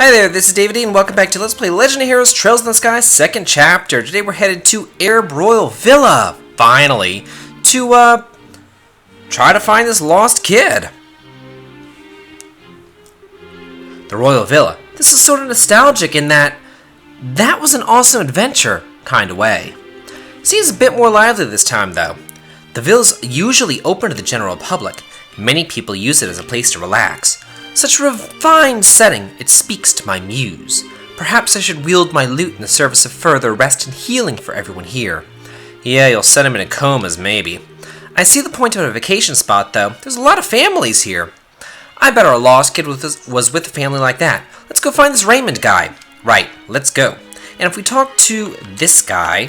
Hi there, this is David E, and welcome back to Let's Play Legend of Heroes Trails in the Sky, 2nd chapter. Today we're headed to Erbe Royal Villa, finally, to, try to find this lost kid. The Royal Villa. This is sort of nostalgic in that was an awesome adventure, kind of way. Seems a bit more lively this time, though. The villa's usually open to the general public. Many people use it as a place to relax. Such a refined setting, it speaks to my muse. Perhaps I should wield my lute in the service of further rest and healing for everyone here. Yeah, you'll set him in comas, maybe. I see the point of a vacation spot, though. There's a lot of families here. I bet our lost kid was with a family like that. Let's go find this Raymond guy. Right, let's go. And if we talk to this guy,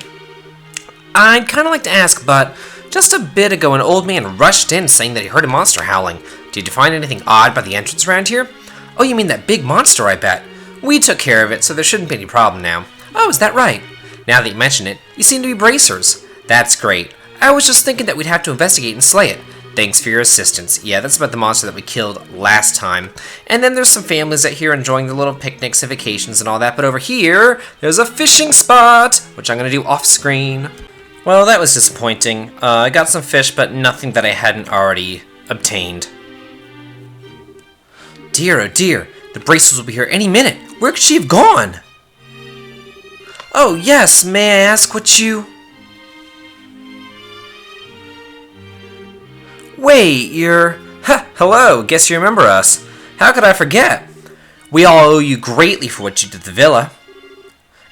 I'd kind of like to ask, but just a bit ago an old man rushed in saying that he heard a monster howling. Did you find anything odd by the entrance around here? Oh, you mean that big monster, I bet. We took care of it, so there shouldn't be any problem now. Oh, is that right? Now that you mention it, you seem to be bracers. That's great. I was just thinking that we'd have to investigate and slay it. Thanks for your assistance. Yeah, that's about the monster that we killed last time. And then there's some families out here enjoying their little picnics and vacations and all that, but over here, there's a fishing spot, which I'm going to do off-screen. Well, that was disappointing. I got some fish, but nothing that I hadn't already obtained. Dear, oh dear, the bracers will be here any minute. Where could she have gone? Oh, yes, may I ask what you... Wait, you're... hello, guess you remember us. How could I forget? We all owe you greatly for what you did to the villa.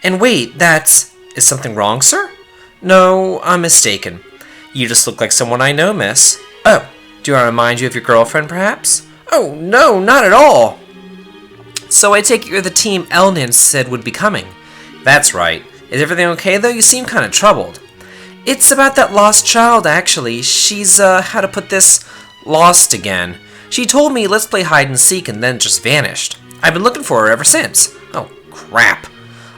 And wait, that's... Is something wrong, sir? No, I'm mistaken. You just look like someone I know, miss. Oh, do I remind you of your girlfriend, perhaps? Oh, no, not at all. So I take it you're the team Elnan said would be coming. That's right. Is everything okay, though? You seem kind of troubled. It's about that lost child, actually. She's, how to put this, lost again. She told me let's play hide and seek and then just vanished. I've been looking for her ever since. Oh, crap.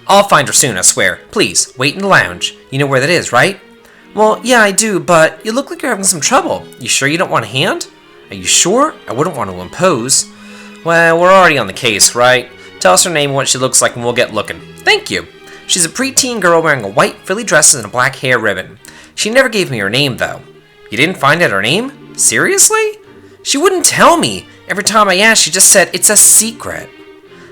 I'll find her soon, I swear. Please, wait in the lounge. You know where that is, right? Well, yeah, I do, but you look like you're having some trouble. You sure you don't want a hand? Are you sure? I wouldn't want to impose. Well, we're already on the case, right? Tell us her name and what she looks like and we'll get looking. Thank you. She's a preteen girl wearing a white frilly dress and a black hair ribbon. She never gave me her name, though. You didn't find out her name? Seriously? She wouldn't tell me. Every time I asked, she just said, it's a secret.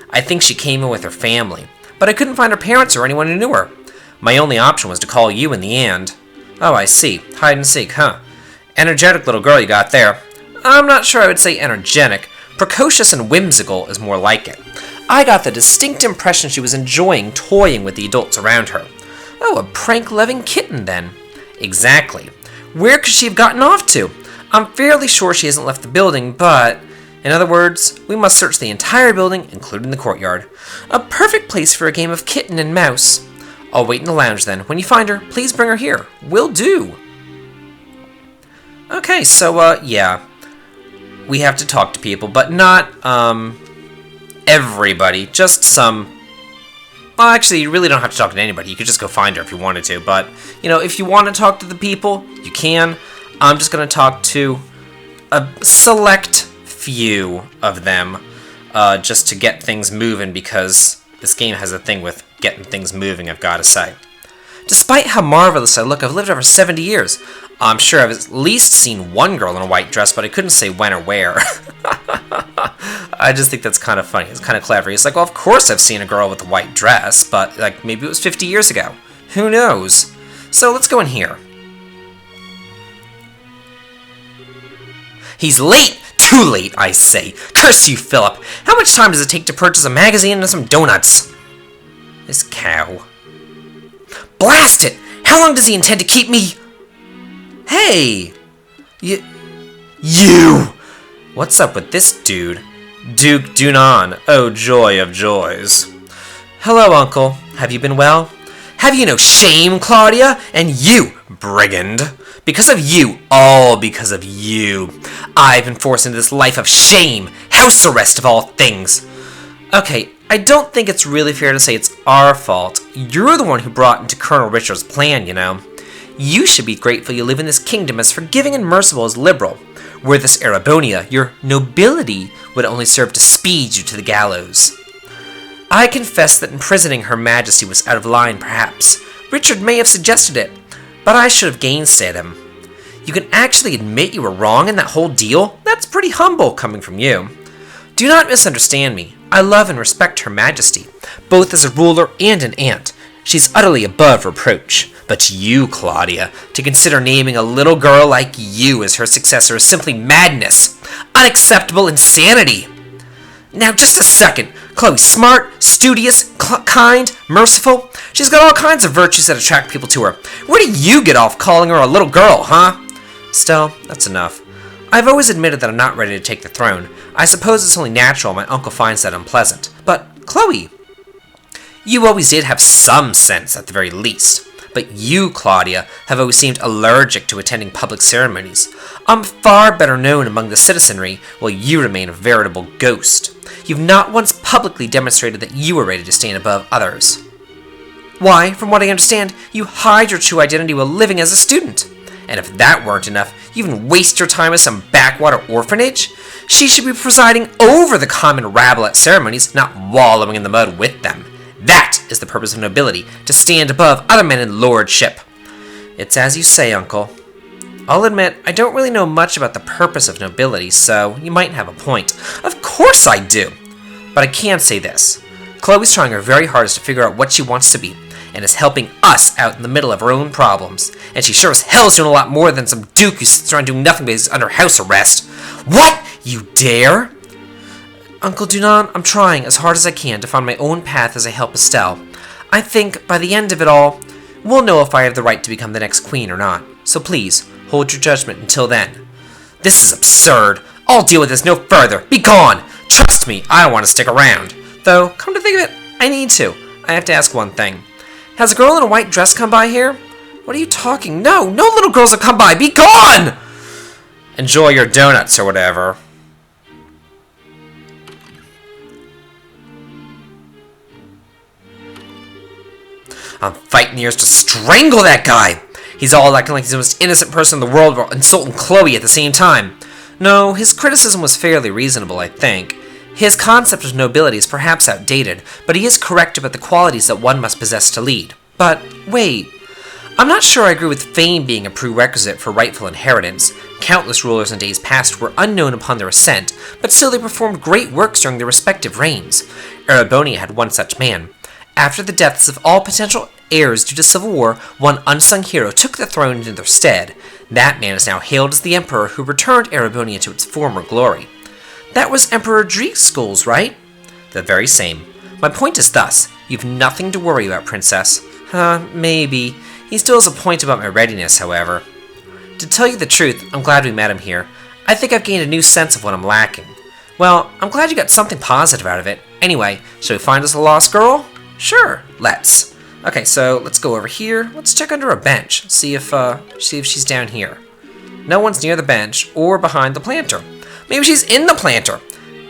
I think she came in with her family, but I couldn't find her parents or anyone who knew her. My only option was to call you in the end. Oh, I see. Hide and seek, huh? Energetic little girl you got there. I'm not sure I would say energetic. Precocious and whimsical is more like it. I got the distinct impression she was enjoying toying with the adults around her. Oh, a prank-loving kitten, then. Exactly. Where could she have gotten off to? I'm fairly sure she hasn't left the building, but... In other words, we must search the entire building, including the courtyard. A perfect place for a game of kitten and mouse. I'll wait in the lounge, then. When you find her, please bring her here. Will do. Okay, so, yeah. We have to talk to people, but not, everybody. Just some... Well, actually, you really don't have to talk to anybody. You could just go find her if you wanted to, but, you know, if you want to talk to the people, you can. I'm just going to talk to a select few of them, just to get things moving, because this game has a thing with getting things moving, I've got to say. Despite how marvelous I look, I've lived over 70 years. I'm sure I've at least seen one girl in a white dress, but I couldn't say when or where. I just think that's kind of funny. It's kind of clever. It's like, well, of course I've seen a girl with a white dress, but like maybe it was 50 years ago. Who knows? So let's go in here. He's late! Too late, I say. Curse you, Philip. How much time does it take to purchase a magazine and some donuts? This cow. Blast it! How long does he intend to keep me... Hey! You! What's up with this dude? Duke Dunan. Oh, joy of joys. Hello, Uncle. Have you been well? Have you no shame, Claudia? And you, brigand. Because of you, all because of you. I've been forced into this life of shame. House arrest of all things. Okay, I don't think it's really fair to say it's our fault. You're the one who brought into Colonel Richard's plan, you know. You should be grateful you live in this kingdom as forgiving and merciful as liberal. Were this Erebonia, your nobility would only serve to speed you to the gallows. I confess that imprisoning Her Majesty was out of line, perhaps. Richard may have suggested it, but I should have gainsaid him. You can actually admit you were wrong in that whole deal? That's pretty humble coming from you. Do not misunderstand me. I love and respect Her Majesty, both as a ruler and an aunt. She's utterly above reproach. But you, Claudia, to consider naming a little girl like you as her successor is simply madness. Unacceptable insanity. Now, just a second. Chloe's smart, studious, kind, merciful. She's got all kinds of virtues that attract people to her. Where do you get off calling her a little girl, huh? Still, that's enough. I've always admitted that I'm not ready to take the throne. I suppose it's only natural my uncle finds that unpleasant. But, Chloe, you always did have some sense at the very least. But you, Claudia, have always seemed allergic to attending public ceremonies. I'm far better known among the citizenry, while you remain a veritable ghost. You've not once publicly demonstrated that you are ready to stand above others. Why, from what I understand, you hide your true identity while living as a student. And if that weren't enough, you even waste your time at some backwater orphanage? She should be presiding over the common rabble at ceremonies, not wallowing in the mud with them. That is the purpose of nobility, to stand above other men in lordship. It's as you say, Uncle. I'll admit, I don't really know much about the purpose of nobility, so you might have a point. Of course I do! But I can say this. Chloe's trying her very hardest to figure out what she wants to be, and is helping us out in the middle of her own problems. And she sure as hell's doing a lot more than some duke who sits around doing nothing but is under house arrest. What? You dare? Uncle Dunan, I'm trying as hard as I can to find my own path as I help Estelle. I think, by the end of it all, we'll know if I have the right to become the next queen or not. So please, hold your judgment until then. This is absurd. I'll deal with this no further. Be gone! Trust me, I don't want to stick around. Though, come to think of it, I need to. I have to ask one thing. Has a girl in a white dress come by here? What are you talking? No little girls have come by. Be gone! Enjoy your donuts or whatever. I'm fighting the urge to strangle that guy. He's all acting like he's the most innocent person in the world while insulting Chloe at the same time. No, his criticism was fairly reasonable, I think. His concept of nobility is perhaps outdated, but he is correct about the qualities that one must possess to lead. But, wait. I'm not sure I agree with fame being a prerequisite for rightful inheritance. Countless rulers in days past were unknown upon their ascent, but still they performed great works during their respective reigns. Erbe had one such man. After the deaths of all potential heirs due to civil war, one unsung hero took the throne into their stead. That man is now hailed as the emperor who returned Erbe to its former glory. That was Emperor Dreekskull's, right? The very same. My point is thus, you've nothing to worry about, Princess. Maybe. He still has a point about my readiness, however. To tell you the truth, I'm glad we met him here. I think I've gained a new sense of what I'm lacking. Well, I'm glad you got something positive out of it. Anyway, shall we find us a lost girl? Sure, let's. Okay, so let's go over here. Let's check under a bench. See if she's down here. No one's near the bench or behind the planter. Maybe she's in the planter.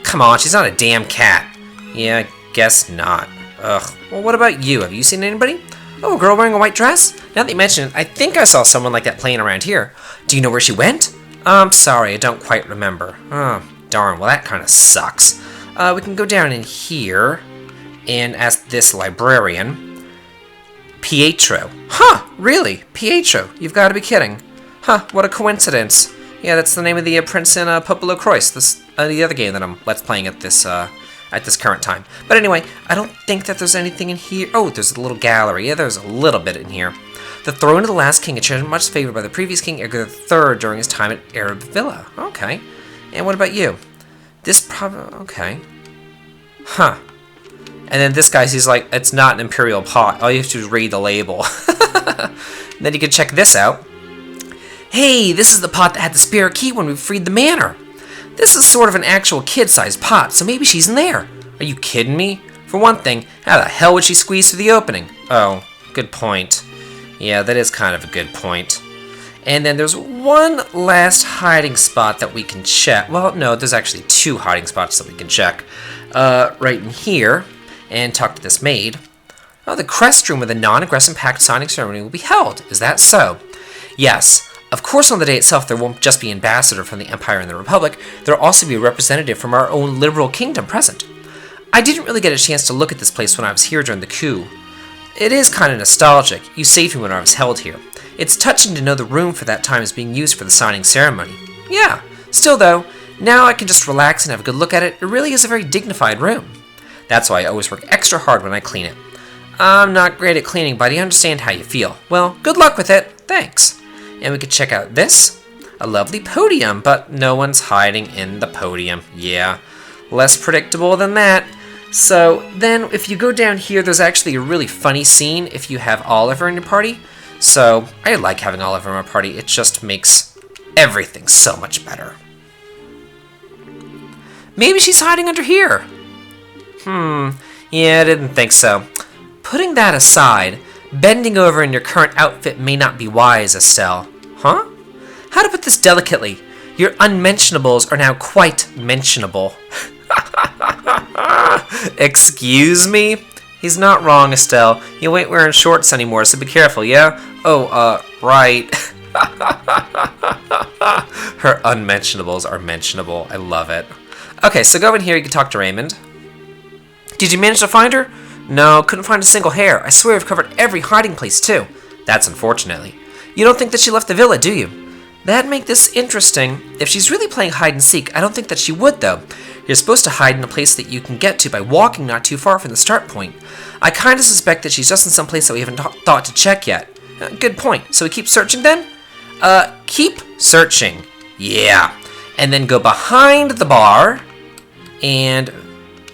Come on, she's not a damn cat. Yeah, I guess not. Ugh. Well, what about you? Have you seen anybody? Oh, a girl wearing a white dress? Now that you mention it, I think I saw someone like that playing around here. Do you know where she went? I'm sorry, I don't quite remember. Oh, darn, well that kind of sucks. We can go down in here and ask this librarian. Pietro. Huh, really? Pietro, you've got to be kidding. Huh, what a coincidence. Yeah, that's the name of the prince in Popolo Croix, the other game that I'm let's playing at this current time. But anyway, I don't think that there's anything in here. Oh, there's a little gallery. Yeah, there's a little bit in here. The throne of the last king, a treasure much favored by the previous king, Edgar III, during his time at Erbe Villa. Okay. And what about you? This probably... Okay. Huh. And then this guy, he's like, it's not an imperial pot. All you have to do is read the label. Then you can check this out. Hey, this is the pot that had the spare key when we freed the manor. This is sort of an actual kid-sized pot, so maybe she's in there. Are you kidding me? For one thing, how the hell would she squeeze through the opening? Oh, good point. Yeah, that is kind of a good point. And then there's one last hiding spot that we can check. Well, no, there's actually two hiding spots that we can check. Right in here, and talk to this maid. Oh, the crest room where the non-aggressive pact signing ceremony will be held. Is that so? Yes. Of course, on the day itself, there won't just be an ambassador from the Empire and the Republic. There will also be a representative from our own liberal kingdom present. I didn't really get a chance to look at this place when I was here during the coup. It is kind of nostalgic. You saved me when I was held here. It's touching to know the room for that time is being used for the signing ceremony. Yeah, still though, now I can just relax and have a good look at it. It really is a very dignified room. That's why I always work extra hard when I clean it. I'm not great at cleaning, but I understand how you feel. Well, good luck with it. Thanks. And we could check out this. A lovely podium, but no one's hiding in the podium. Yeah, less predictable than that. So then if you go down here, there's actually a really funny scene if you have Oliver in your party. So I like having Oliver in my party. It just makes everything so much better. Maybe she's hiding under here. Yeah, I didn't think so. Putting that aside, bending over in your current outfit may not be wise, Estelle. Huh? How to put this delicately? Your unmentionables are now quite mentionable. Excuse me? He's not wrong, Estelle. You ain't wearing shorts anymore, so be careful, yeah? Oh, right. Her unmentionables are mentionable. I love it. Okay, so go in here, you can talk to Raymond. Did you manage to find her? No, couldn't find a single hair. I swear I've covered every hiding place, too. That's unfortunately. You don't think that she left the villa, do you? That'd make this interesting. If she's really playing hide and seek, I don't think that she would, though. You're supposed to hide in a place that you can get to by walking not too far from the start point. I kind of suspect that she's just in some place that we haven't thought to check yet. Good point. So we keep searching then? Keep searching. Yeah. And then go behind the bar. And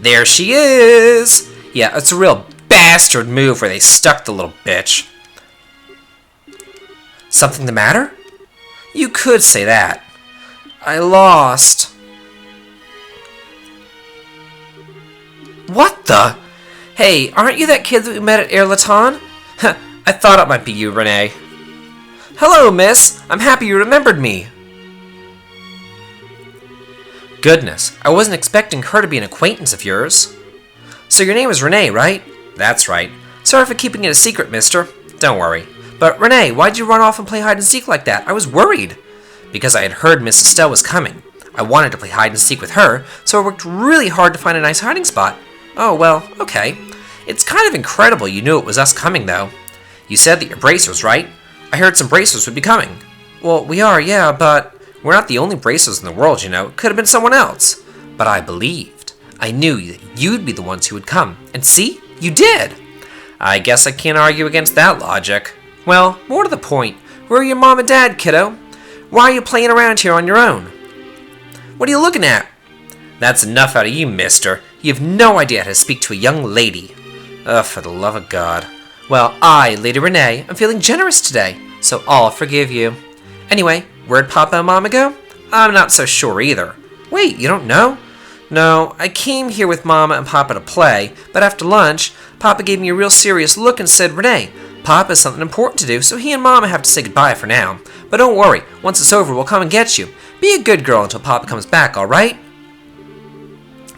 there she is. Yeah, it's a real bastard move where they stuck the little bitch. Something the matter? You could say that. I lost. What the? Hey, aren't you that kid that we met at Air Laton? I thought it might be you, Renee. Hello, miss. I'm happy you remembered me. Goodness, I wasn't expecting her to be an acquaintance of yours. So your name is Renee, right? That's right. Sorry for keeping it a secret, mister. Don't worry. But Renee, why'd you run off and play hide and seek like that? I was worried. Because I had heard Miss Estelle was coming. I wanted to play hide and seek with her, so I worked really hard to find a nice hiding spot. Oh, well, okay. It's kind of incredible you knew it was us coming, though. You said that you're bracers, right? I heard some bracers would be coming. Well, we are, yeah, but we're not the only bracers in the world, you know. It could have been someone else. But I believed. I knew that you'd be the ones who would come. And see? You did! I guess I can't argue against that logic. Well, more to the point, where are your mom and dad, kiddo? Why are you playing around here on your own? What are you looking at? That's enough out of you, mister. You have no idea how to speak to a young lady. Ugh, for the love of God. Well, I, Lady Renee, am feeling generous today, so I'll forgive you. Anyway, where'd Papa and Mama go? I'm not so sure either. Wait, you don't know? No, I came here with Mama and Papa to play, but after lunch, Papa gave me a real serious look and said, Renee, Papa has something important to do, so he and Mama have to say goodbye for now. But don't worry, once it's over, we'll come and get you. Be a good girl until Papa comes back, alright?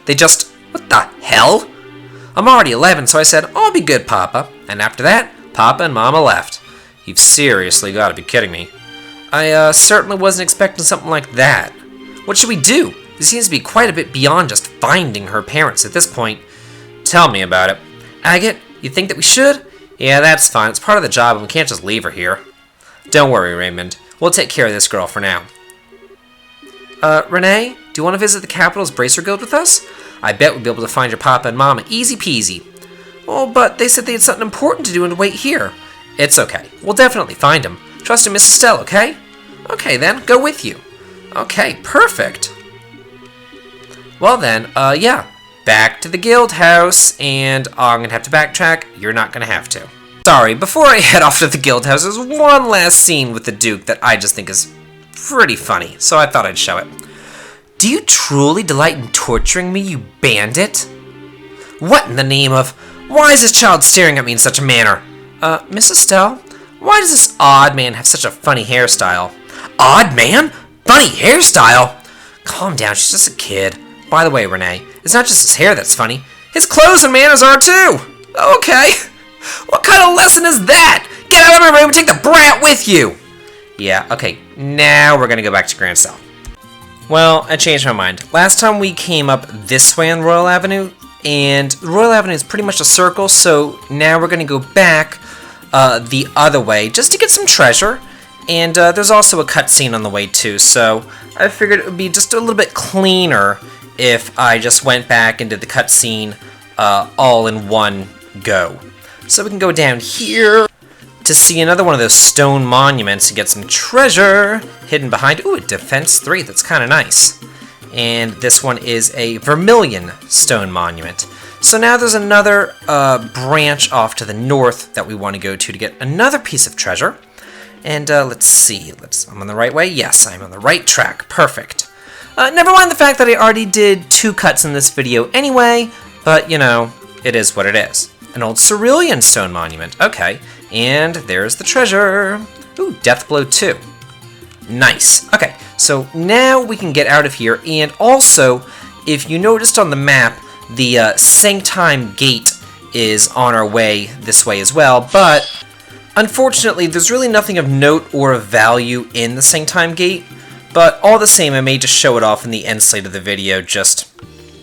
They just... What the hell? I'm already 11, so I said, I'll be good, Papa. And after that, Papa and Mama left. You've seriously got to be kidding me. I certainly wasn't expecting something like that. What should we do? This seems to be quite a bit beyond just finding her parents at this point. Tell me about it. Agate, you think that we should? Yeah, that's fine. It's part of the job, and we can't just leave her here. Don't worry, Raymond. We'll take care of this girl for now. Renee, do you want to visit the Capital's Bracer Guild with us? I bet we'll be able to find your Papa and Mama easy peasy. Oh, but they said they had something important to do and to wait here. It's okay. We'll definitely find them. Trust in Miss Estelle, okay? Okay, then. Go with you. Okay, perfect. Well then, yeah. Back to the guild house, and I'm gonna have to backtrack. You're not gonna have to. Sorry, before I head off to the guild house, there's one last scene with the Duke that I just think is pretty funny, so I thought I'd show it. Do you truly delight in torturing me, you bandit? What in the name of... Why is this child staring at me in such a manner? Miss Estelle, why does this odd man have such a funny hairstyle? Odd man? Funny hairstyle? Calm down, she's just a kid. By the way, Renee, it's not just his hair that's funny. His clothes and manners are too! Okay. What kind of lesson is that? Get out of my room and take the brat with you! Yeah, okay, now we're gonna go back to Grand Cell. Well, I changed my mind. Last time we came up this way on Royal Avenue, And Royal Avenue is pretty much a circle, so now we're going to go back the other way just to get some treasure. And there's also a cutscene on the way too, so I figured it would be just a little bit cleaner if I just went back and did the cutscene all in one go. So we can go down here to see another one of those stone monuments and get some treasure hidden behind. Ooh, Defense 3, that's kind of nice. And this one is a Vermilion stone monument. So now there's another branch off to the north that we want to go to get another piece of treasure. And let's see, I'm on the right way? Yes, I'm on the right track. Perfect. Never mind the fact that I already did 2 cuts in this video anyway, but you know, it is what it is. An old Cerulean stone monument. Okay, and there's the treasure. Ooh, Deathblow 2. Nice. Okay, so now we can get out of here, and also, if you noticed on the map, the Sanctime Gate is on our way this way as well, but unfortunately, there's really nothing of note or of value in the Sanctime Gate, but all the same, I may just show it off in the end slate of the video just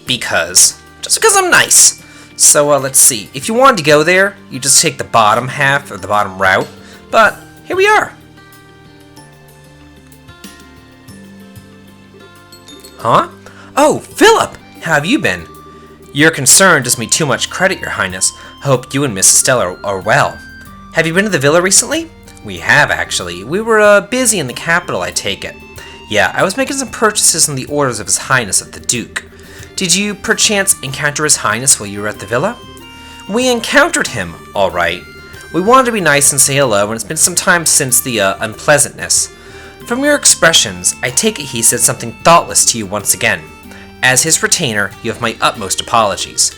because I'm nice. So let's see, if you wanted to go there, you just take the bottom half, or the bottom route, but here we are. Huh? Oh, Philip! How have you been? Your concern does me too much credit, Your Highness. I hope you and Miss Estelle are well. Have you been to the villa recently? We have, actually. We were busy in the capital, I take it. Yeah, I was making some purchases on the orders of His Highness of the Duke. Did you, perchance, encounter His Highness while you were at the villa? We encountered him, all right. We wanted to be nice and say hello, and it's been some time since the unpleasantness. From your expressions, I take it he said something thoughtless to you once again. As his retainer, you have my utmost apologies.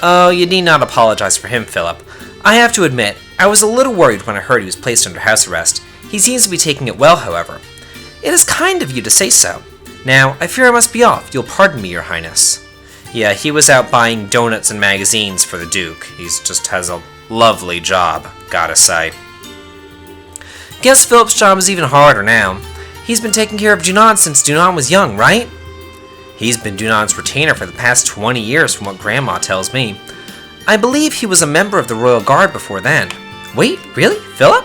Oh, you need not apologize for him, Philip. I have to admit, I was a little worried when I heard he was placed under house arrest. He seems to be taking it well, however. It is kind of you to say so. Now, I fear I must be off. You'll pardon me, Your Highness. Yeah, he was out buying donuts and magazines for the Duke. He just has a lovely job, gotta say. Guess Philip's job is even harder now. He's been taking care of Dunan since Dunan was young, right? He's been Dunan's retainer for the past 20 years from what Grandma tells me. I believe he was a member of the Royal Guard before then. Wait, really? Philip?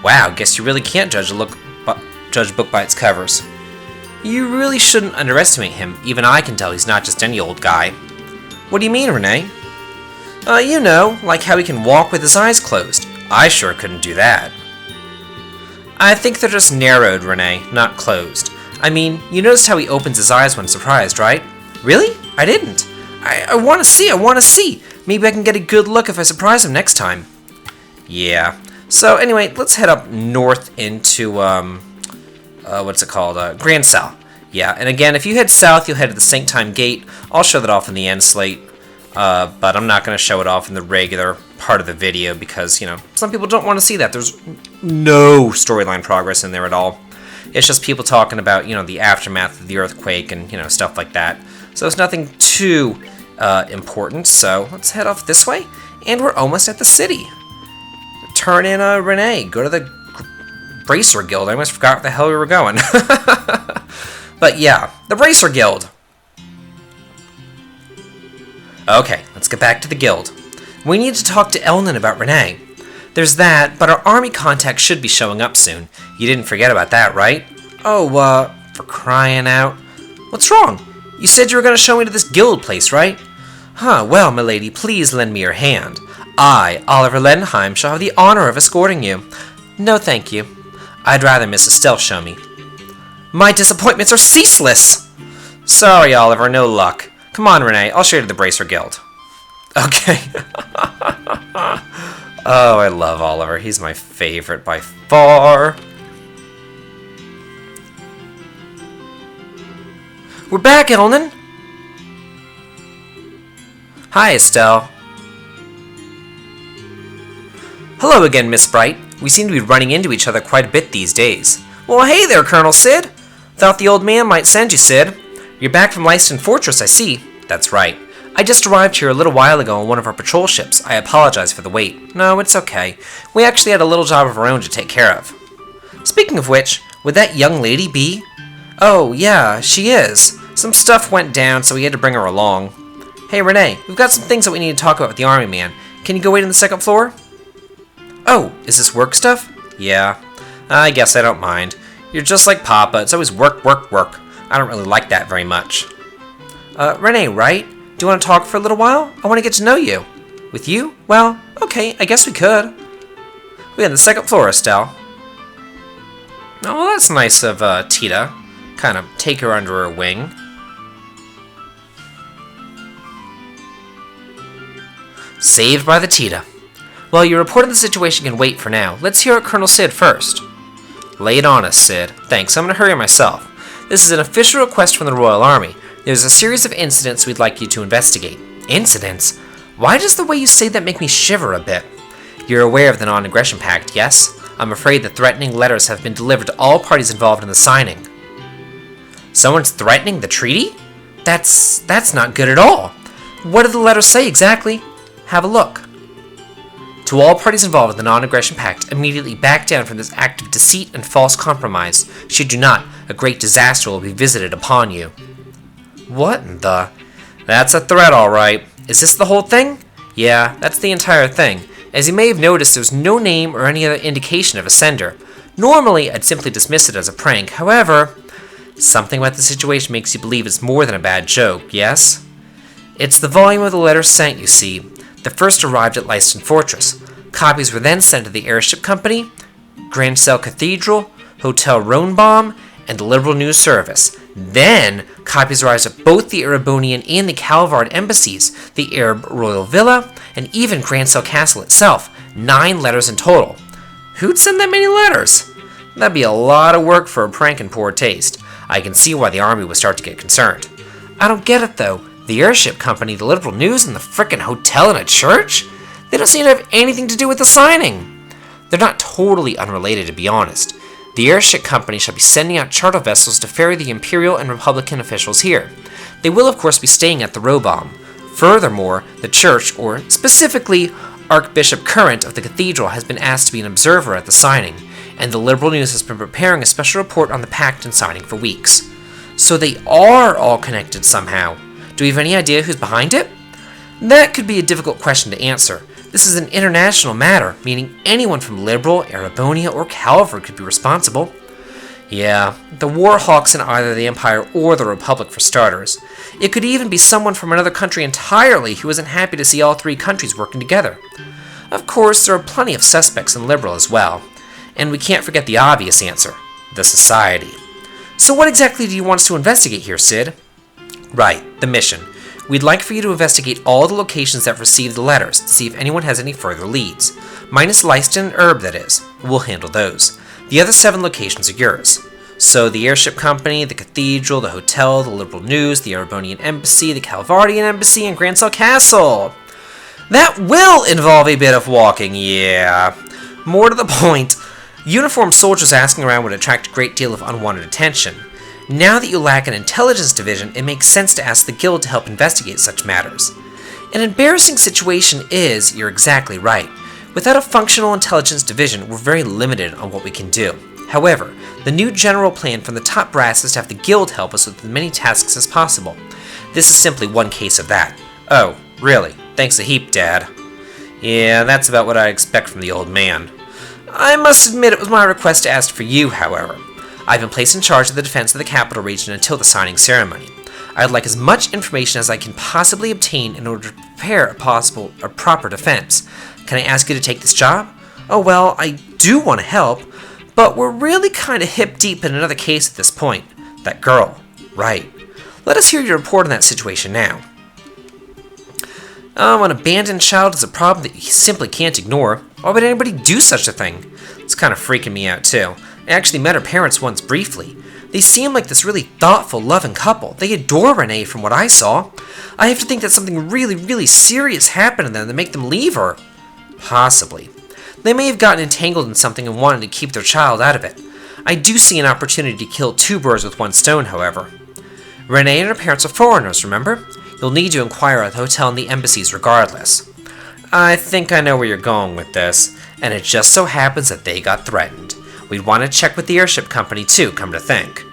Wow, guess you really can't judge a book by its covers. You really shouldn't underestimate him. Even I can tell he's not just any old guy. What do you mean, Renee? You know, like how he can walk with his eyes closed. I sure couldn't do that. I think they're just narrowed, Renee, not closed. I mean, you noticed how he opens his eyes when surprised, right? Really? I didn't. I want to see. Maybe I can get a good look if I surprise him next time. Yeah. So anyway, let's head up north into, what's it called? Grand South. Yeah, and again, if you head south, you'll head to the Sanctime Gate. I'll show that off in the end slate, but I'm not going to show it off in the regular part of the video because, you know, some people don't want to see that. There's no storyline progress in there at all. It's just people talking about, you know, the aftermath of the earthquake and, you know, stuff like that. So it's nothing too important. So let's head off this way, and we're almost at the city. Turn in Renee. Go to the Bracer Guild. I almost forgot where the hell we were going. But yeah, the Bracer Guild. Okay, let's get back to the guild. We need to talk to Elnan about Renee. There's that, but our army contact should be showing up soon. You didn't forget about that, right? Oh, for crying out. What's wrong? You said you were going to show me to this guild place, right? Huh, well, milady, please lend me your hand. I, Oliver Lenheim, shall have the honor of escorting you. No, thank you. I'd rather Miss Estelle show me. My disappointments are ceaseless! Sorry, Oliver, no luck. Come on, Renee, I'll show you to the Bracer Guild. Okay. Oh, I love Oliver. He's my favorite by far. We're back, Elnan! Hi, Estelle. Hello again, Miss Bright. We seem to be running into each other quite a bit these days. Well, hey there, Colonel Sid. Thought the old man might send you, Sid. You're back from Lyston Fortress, I see. That's right. I just arrived here a little while ago on one of our patrol ships. I apologize for the wait. No, it's okay. We actually had a little job of our own to take care of. Speaking of which, would that young lady be? Oh, yeah, she is. Some stuff went down, so we had to bring her along. Hey Renee, we've got some things that we need to talk about with the army man. Can you go wait on the second floor? Oh, is this work stuff? Yeah, I guess I don't mind. You're just like Papa, it's always work, work, work. I don't really like that very much. Renee, right? Do you want to talk for a little while? I want to get to know you. With you? Well, okay, I guess we could. We're on the second floor, Estelle. Oh, well, that's nice of Tita. Kind of take her under her wing. Saved by the Tita. Well, your report on the situation can wait for now. Let's hear it Colonel Sid first. Lay it on us, Sid. Thanks, I'm going to hurry myself. This is an official request from the Royal Army. There's a series of incidents we'd like you to investigate. Incidents? Why does the way you say that make me shiver a bit? You're aware of the Non-Aggression Pact, yes? I'm afraid the threatening letters have been delivered to all parties involved in the signing. Someone's threatening the treaty? That's not good at all. What do the letters say exactly? Have a look. To all parties involved in the Non-Aggression Pact, immediately back down from this act of deceit and false compromise. Should you not, a great disaster will be visited upon you. What in the... That's a threat, all right. Is this the whole thing? Yeah, that's the entire thing. As you may have noticed, there's no name or any other indication of a sender. Normally, I'd simply dismiss it as a prank. However, something about the situation makes you believe it's more than a bad joke, yes? It's the volume of the letters sent, you see. The first arrived at Leiston Fortress. Copies were then sent to the Airship Company, Grancel Cathedral, Hotel Ronebaum, and the Liberal News Service. Then, copies arrived at both the Erebonian and the Calvard embassies, the Erbe Royal Villa, and even Grancel Castle itself. 9 letters in total. Who'd send that many letters? That'd be a lot of work for a prank in poor taste. I can see why the army would start to get concerned. I don't get it, though. The Airship Company, the Liberal News, and the frickin' hotel and a church? They don't seem to have anything to do with the signing. They're not totally unrelated, to be honest. The Airship Company shall be sending out charter vessels to ferry the Imperial and Republican officials here. They will, of course, be staying at the Ronebaum. Furthermore, the church, or specifically Archbishop Current of the Cathedral, has been asked to be an observer at the signing, and the Liberal News has been preparing a special report on the pact and signing for weeks. So they are all connected somehow. Do we have any idea who's behind it? That could be a difficult question to answer. This is an international matter, meaning anyone from Liberal, Erebonia, or Calvard could be responsible. Yeah, the war hawks in either the Empire or the Republic for starters. It could even be someone from another country entirely who isn't happy to see all 3 countries working together. Of course, there are plenty of suspects in Liberal as well. And we can't forget the obvious answer, the Society. So what exactly do you want us to investigate here, Sid? Right, the mission. We'd like for you to investigate all the locations that received the letters to see if anyone has any further leads. Minus Leiston and Erbe, that is. We'll handle those. The other 7 locations are yours. So the Airship Company, the Cathedral, the Hotel, the Liberal News, the Erebonian Embassy, the Calvardian Embassy, and Grancel Castle. That will involve a bit of walking, yeah. More to the point, uniformed soldiers asking around would attract a great deal of unwanted attention. Now that you lack an intelligence division, it makes sense to ask the Guild to help investigate such matters. An embarrassing situation is, you're exactly right. Without a functional intelligence division, we're very limited on what we can do. However, the new general plan from the top brass is to have the Guild help us with as many tasks as possible. This is simply one case of that. Oh, really? Thanks a heap, Dad. Yeah, that's about what I expect from the old man. I must admit it was my request to ask for you, however. I've been placed in charge of the defense of the capital region until the signing ceremony. I'd like as much information as I can possibly obtain in order to prepare a proper defense. Can I ask you to take this job? Oh well, I do want to help, but we're really kind of hip-deep in another case at this point. That girl. Right. Let us hear your report on that situation now. An abandoned child is a problem that you simply can't ignore. Why would anybody do such a thing? It's kind of freaking me out, too. I actually met her parents once briefly. They seem like this really thoughtful, loving couple. They adore Renee from what I saw. I have to think that something really, really serious happened to them to make them leave her. Possibly. They may have gotten entangled in something and wanted to keep their child out of it. I do see an opportunity to kill 2 birds with 1 stone, however. Renee and her parents are foreigners, remember? You'll need to inquire at the hotel and the embassies regardless. I think I know where you're going with this, and it just so happens that they got threatened. We'd want to check with the Airship Company too, come to think.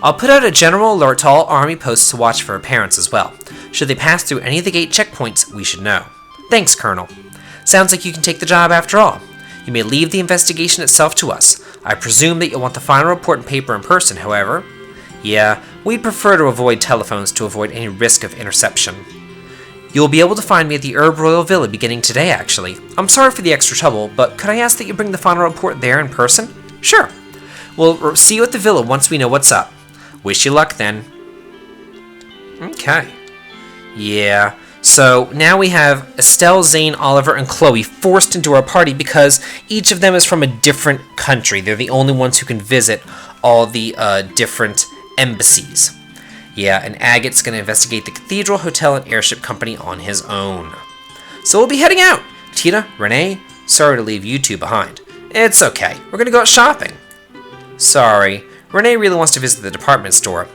I'll put out a general alert to all Army posts to watch for her parents as well. Should they pass through any of the gate checkpoints, we should know. Thanks, Colonel. Sounds like you can take the job after all. You may leave the investigation itself to us. I presume that you'll want the final report in paper in person, however. Yeah, we'd prefer to avoid telephones to avoid any risk of interception. You'll be able to find me at the Erbe Royal Villa beginning today, actually. I'm sorry for the extra trouble, but could I ask that you bring the final report there in person? Sure. We'll see you at the villa once we know what's up. Wish you luck then. Okay. Yeah. So now we have Estelle, Zane, Oliver, and Chloe forced into our party because each of them is from a different country. They're the only ones who can visit all the different embassies. Yeah, and Agate's going to investigate the Cathedral, Hotel, and Airship Company on his own. So we'll be heading out. Tita, Renee, sorry to leave you two behind. It's okay. We're going to go out shopping. Sorry. Renee really wants to visit the department store.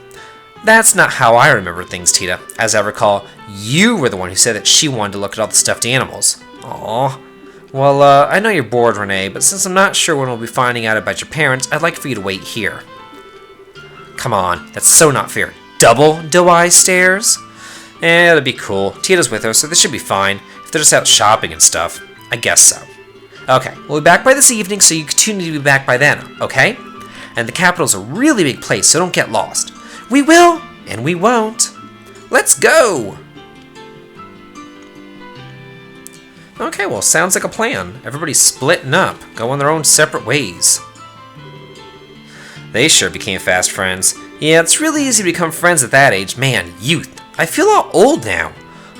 That's not how I remember things, Tita. As I recall, you were the one who said that she wanted to look at all the stuffed animals. Aww. Well, I know you're bored, Renee, but since I'm not sure when we'll be finding out about your parents, I'd like for you to wait here. Come on, that's so not fair. Double DeWise stairs? That'd be cool. Tita's with her, so this should be fine. If they're just out shopping and stuff. I guess so. Okay, we'll be back by this evening, so you two need to be back by then, okay? And the capital's a really big place, so don't get lost. We will, and we won't. Let's go! Okay, well, sounds like a plan. Everybody's splitting up, going their own separate ways. They sure became fast friends. Yeah, it's really easy to become friends at that age. Man, youth. I feel all old now.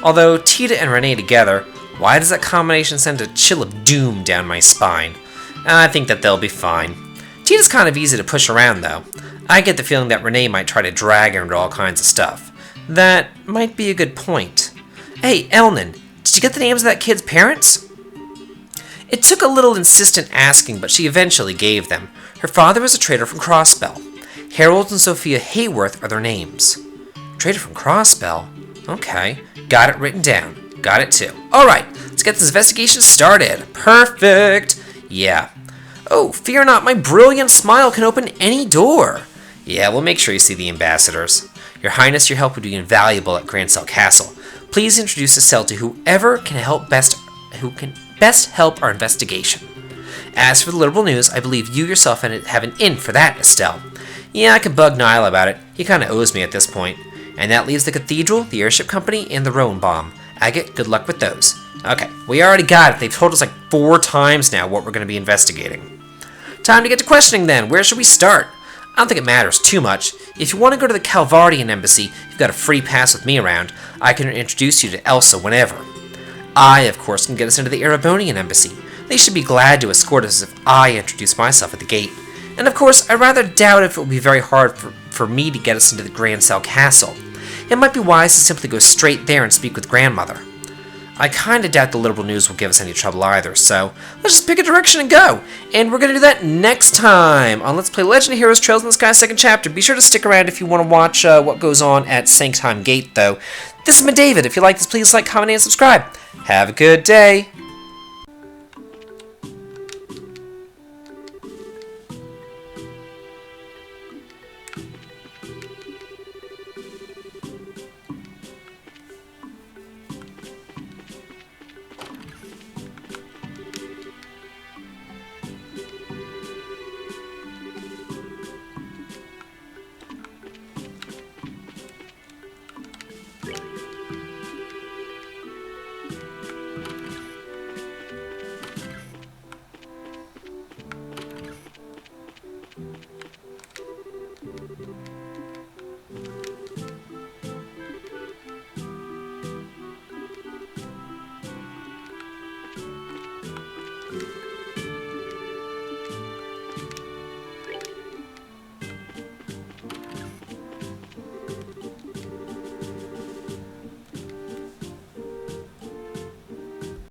Although, Tita and Renee together, why does that combination send a chill of doom down my spine? I think that they'll be fine. Tita's kind of easy to push around, though. I get the feeling that Renee might try to drag her into all kinds of stuff. That might be a good point. Hey, Elnan, did you get the names of that kid's parents? It took a little insistent asking, but she eventually gave them. Her father was a trader from Crossbell. Harold and Sophia Hayworth are their names. Trader from Crossbell? Okay. Got it written down. Got it too. Alright, let's get this investigation started. Perfect! Yeah. Oh, fear not, my brilliant smile can open any door. Yeah, we'll make sure you see the ambassadors. Your Highness, your help would be invaluable at Grancel Castle. Please introduce Estelle to whoever can best help our investigation. As for the liberal news, I believe you yourself have an in for that, Estelle. Yeah, I could bug Niall about it. He kind of owes me at this point. And that leaves the Cathedral, the Airship Company, and the Roan Bomb. Agate, good luck with those. Okay, we already got it. They've told us like 4 times now what we're going to be investigating. Time to get to questioning then. Where should we start? I don't think it matters too much. If you want to go to the Calvardian Embassy, you've got a free pass with me around. I can introduce you to Elsa whenever. I, of course, can get us into the Erebonian Embassy. They should be glad to escort us if I introduce myself at the gate. And of course, I rather doubt if it will be very hard for me to get us into the Grancel Castle. It might be wise to simply go straight there and speak with Grandmother. I kinda doubt the liberal news will give us any trouble either, so let's just pick a direction and go! And we're gonna do that next time on Let's Play Legend of Heroes Trails in the Sky 2nd Chapter. Be sure to stick around if you want to watch what goes on at Sanctheim Gate, though. This has been David. If you like this, please like, comment, and subscribe. Have a good day!